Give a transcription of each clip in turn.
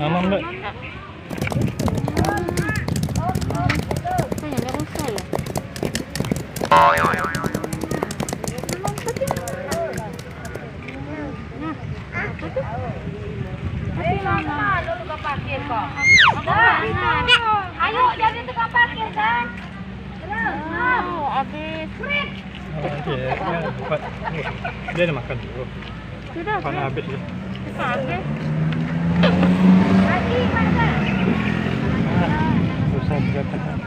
Mamam dek. Kayaknya nggak usah ya. Ayo jadi tukang parkir kan. Habis. Dia ada makan dulu. Sudah. Pan habis ya. Habis. Lagi mana? Susah dikatakan.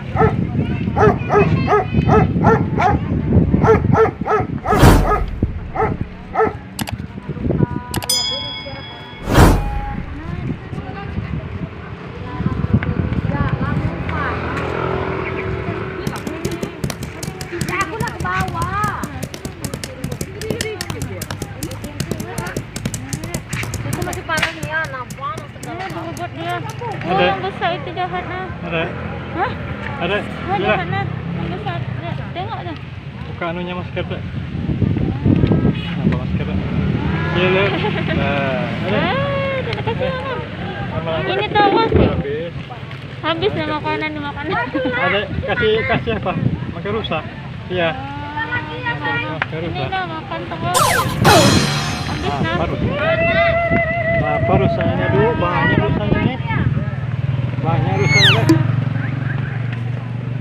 Aku nak ke bawah. Itu masih panas nih ya, nampak Buat dia. Ada. Yang besar itu jahat nah. Ada. Hah? Ada. Nah, Gila. jahat nah. Yang besar. Tengok dah. Buka anunya masker dek. Apa masker dek? Gila. Nah, ada. Terima kasih mama. Mama. Ini tawas sih. Habis. Habis dah makanan dimakan. Ada kasih apa? Makan rusak. Iya. Makan Ini rusak. dah makan terus. Habis Ah, nah. baru. Apa rusaknya dulu? Banyak rusaknya nih. Banyak rusaknya.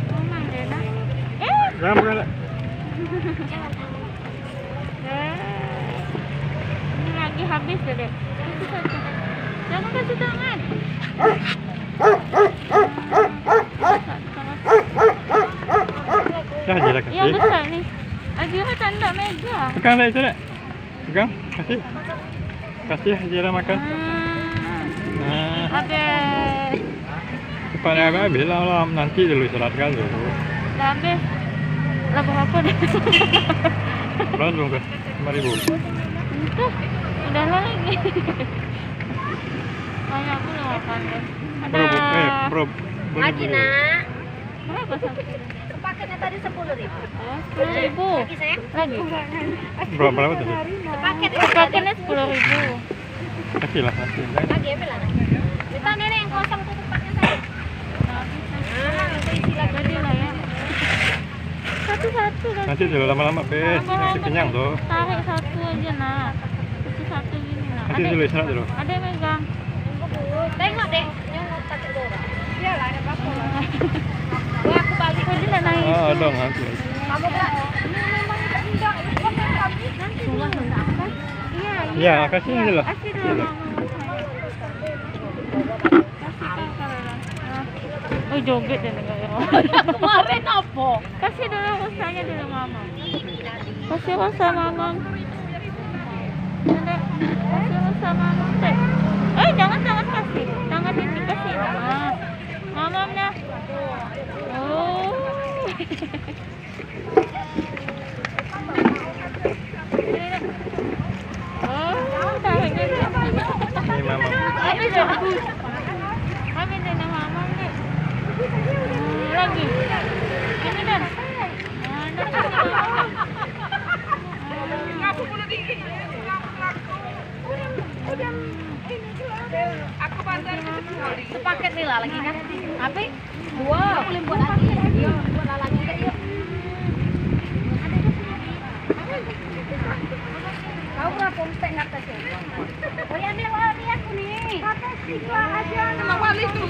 Mama dia nah. Jangan bukan dek. Ini lagi habis dah dek. Itu saja. Jangan kasih tangan. Dah je dah Yang kasih. besar ni. Azira tak nak meja. Pegang dek itu dek. Pegang. Kasih. Kasih Azira makan. Nah. Habis. Cepat habis lah. Nanti dulu istirahatkan dulu. Dah habis. Lah berapa dah? Berapa dong ke? 5.000. Itu. Udah lah lagi. Banyak pula makan deh. Ada. Bro. Lagi nak. Berapa sampai? Paketnya tadi 10.000. Oh, 10.000. Lagi sayang. Lagi. Berapa tadi? Paket Paketnya 10.000. Kasih lah. lagi ya bilang. Kita nenek yang kosong tuh tempatnya saya. Itu isi lagi. Jadi lah ya. Satu-satu kan. Nanti dulu lama-lama pes. Nanti kenyang tuh. Tarik satu aja nak. Satu gini nak. Nanti dulu istirahat dulu. Ada yang megang. Tengok deh, yang mau pakai dorong. Iyalah ada apa lah. Wah, aku balik. Tadi nak naik. Ah, ada nanti. Kamu bilang, ini memang tidak. Ini kok kami nanti Sudah sudah. Iya. Ya, kasih ini lah. Kasih dulu mama. Kasih kan. Oh joget dia dengan kemarin apa? Kasih dulu rasanya dulu mama. Kasih rasa mama. Dek, kasih rasa mama dek. Jangan kasih. Tangan ini kasih. Mamamnya. Oh. Oh, tariknya dia. Ini mama. Habis dah. Habis dah nak mamam ni. Lagi. Ini dah. Dah kasih. Aku pun tinggi. Aku bandar sepaket nih lah lagi kan. Tapi dua boleh buat lagi. Iya, buat lagi kan yuk. Kau berapa omset ngata sih? Oh ya ambil wali aku nih. Kata siklah aja. Sama wali tuh.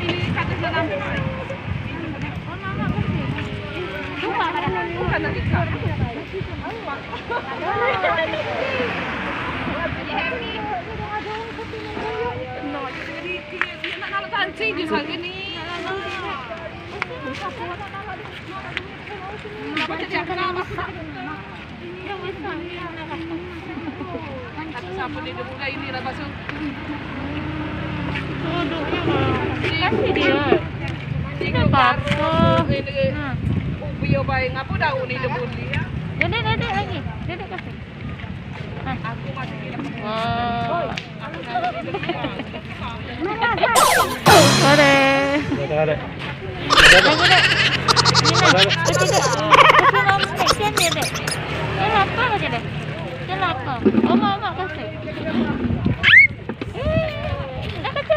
Ini kata jalan. Oh, mama kasih. Dua ada bukan nanti kau. Kancing di sana ni. Apa jadi akan apa? Yang besar ni yang nak apa? Kata siapa dia mulai ini lah masuk. Duduknya kasih dia. Tidak apa-apa. Ubi baik ngapa dah ni dia boleh ya? Dedek lagi. Dedek kasih. Aku masih tidak. Wow. Aku nanti di rumah. Sore. Ada. Lagi dek. Ini nak. Kasih dek. Kasih mama dek. Kian dia dek. Dia lapar aja dek. Dia lapar. Oh mama kasih. Dah kasih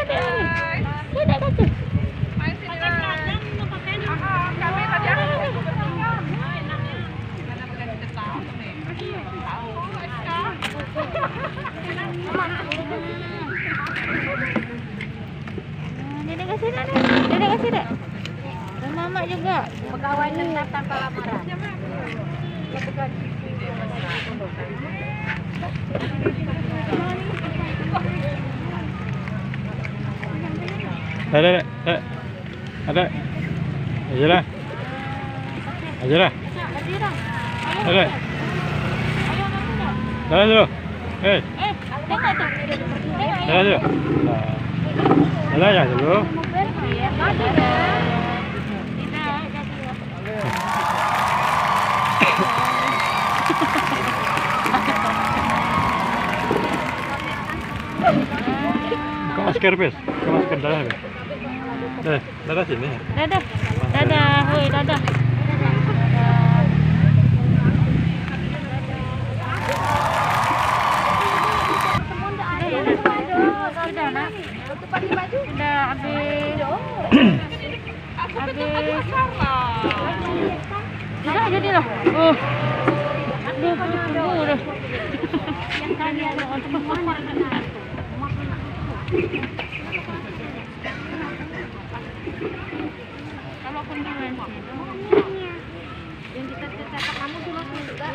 Dede kasih dah. Dede kasih dah. Dan mama juga. Pegawai tetap tanpa lamaran. Ada. Ada. Aja lah. Aja lah. Kasih dah. Ada. Jalan dulu. Tengok tu. Jalan dulu. Jalan ya dulu. Buka masker, Pes. Buka masker dadah, Pes. Dadah sini. Dadah. Dadah. Hoi, dadah. Sudah nak. Sudah habis. Sudah jadi lah. Oh. Dia tunggu dah. Yang tadi ada teman. Kalau konsumen. Yang kita cetak kamu dulu juga.